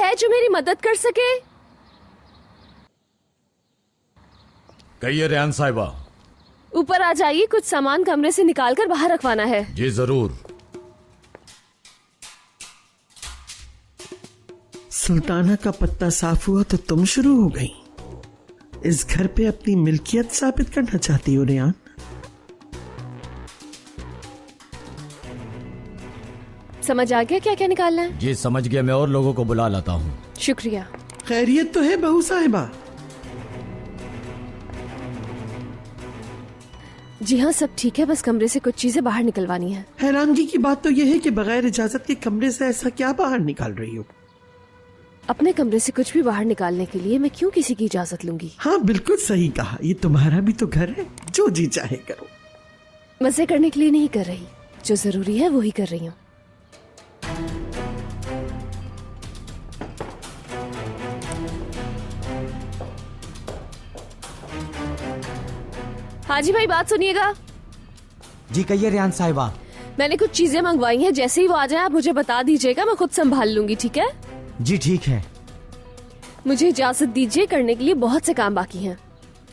है जो मेरी मदद कर सके? कहिए रेहान साहिबा। ऊपर आ जाइए, कुछ सामान कमरे से निकाल कर बाहर रखवाना है। जी जरूर। सुल्ताना का पत्ता साफ हुआ तो तुम शुरू हो गई। इस घर पे अपनी मिल्कियत साबित करना चाहती हो रेहान? समझ आ गया क्या क्या निकालना है? जी समझ गया, मैं और लोगों को बुला लाता हूँ। शुक्रिया। खैरियत तो है बहू साहिबा? जी हाँ, सब ठीक है, बस कमरे से कुछ चीजें बाहर निकलवानी है। हैरानगी की बात तो यह है कि बगैर इजाजत के कमरे से ऐसा क्या बाहर निकाल रही हो? अपने कमरे से कुछ भी बाहर निकालने के लिए मैं क्यों किसी की इजाजत लूंगी? हाँ बिल्कुल सही कहा, ये तुम्हारा भी तो घर है, जो जी चाहे करो। मजे करने के लिए नहीं कर रही, जो जरूरी है वो ही कर रही हूँ। हाजी भाई बात सुनिएगा। जी कहिए रेहान साहिबा। मैंने कुछ चीजें मंगवाई हैं, जैसे ही वो आ जाए आप मुझे बता दीजिएगा, मैं खुद संभाल लूंगी, ठीक है? जी ठीक है। मुझे इजाजत दीजिए, करने के लिए बहुत से काम बाकी हैं।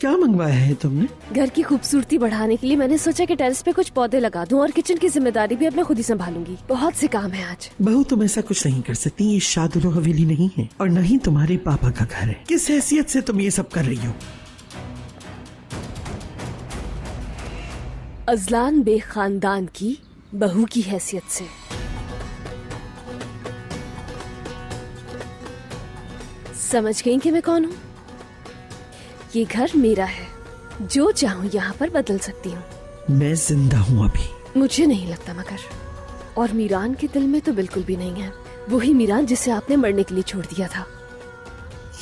क्या मंगवाया है तुमने? घर की खूबसूरती बढ़ाने के लिए मैंने सोचा कि टेरेस पे कुछ पौधे लगा दूं और किचन की जिम्मेदारी भी अब मैं खुद ही संभालूंगी। बहुत से काम है आज। बहू तुम ऐसा कुछ नहीं कर सकती, ये शादुलो हवेली नहीं है और न ही तुम्हारे पापा का घर है। किस हैसियत से तुम ये सब कर रही हो? अजलान बे खानदान की बहू की हैसियत से। समझ गई कि मैं कौन हूँ? ये घर मेरा है, जो चाहूँ यहाँ पर बदल सकती हूँ। मैं जिंदा हूँ अभी। मुझे नहीं लगता मगर, और मीरान के दिल में तो बिल्कुल भी नहीं है। वही मीरान जिसे आपने मरने के लिए छोड़ दिया था।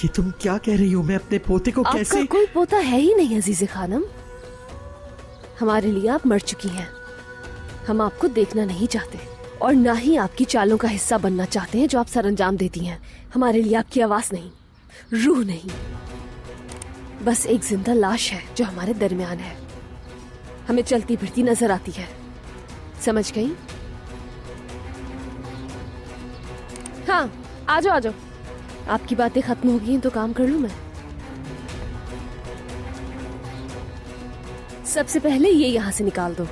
ये तुम क्या कह रही हो? मैं अपने पोते को कैसे? आपका कोई पोता है ही नहीं अजीज़े खानम। हमारे लिए आप मर चुकी हैं। हम आपको देखना नहीं चाहते और ना ही आपकी चालों का हिस्सा बनना चाहते हैं जो आप सरंजाम देती हैं। हमारे लिए आपकी आवाज नहीं, रूह नहीं, बस एक जिंदा लाश है जो हमारे दरमियान है। हमें चलती फिरती नजर आती है, समझ गई? हाँ आ जाओ आ जाओ। आपकी बातें खत्म हो गई हैं तो काम कर लूं मैं। सबसे पहले ये यहाँ से निकाल दो।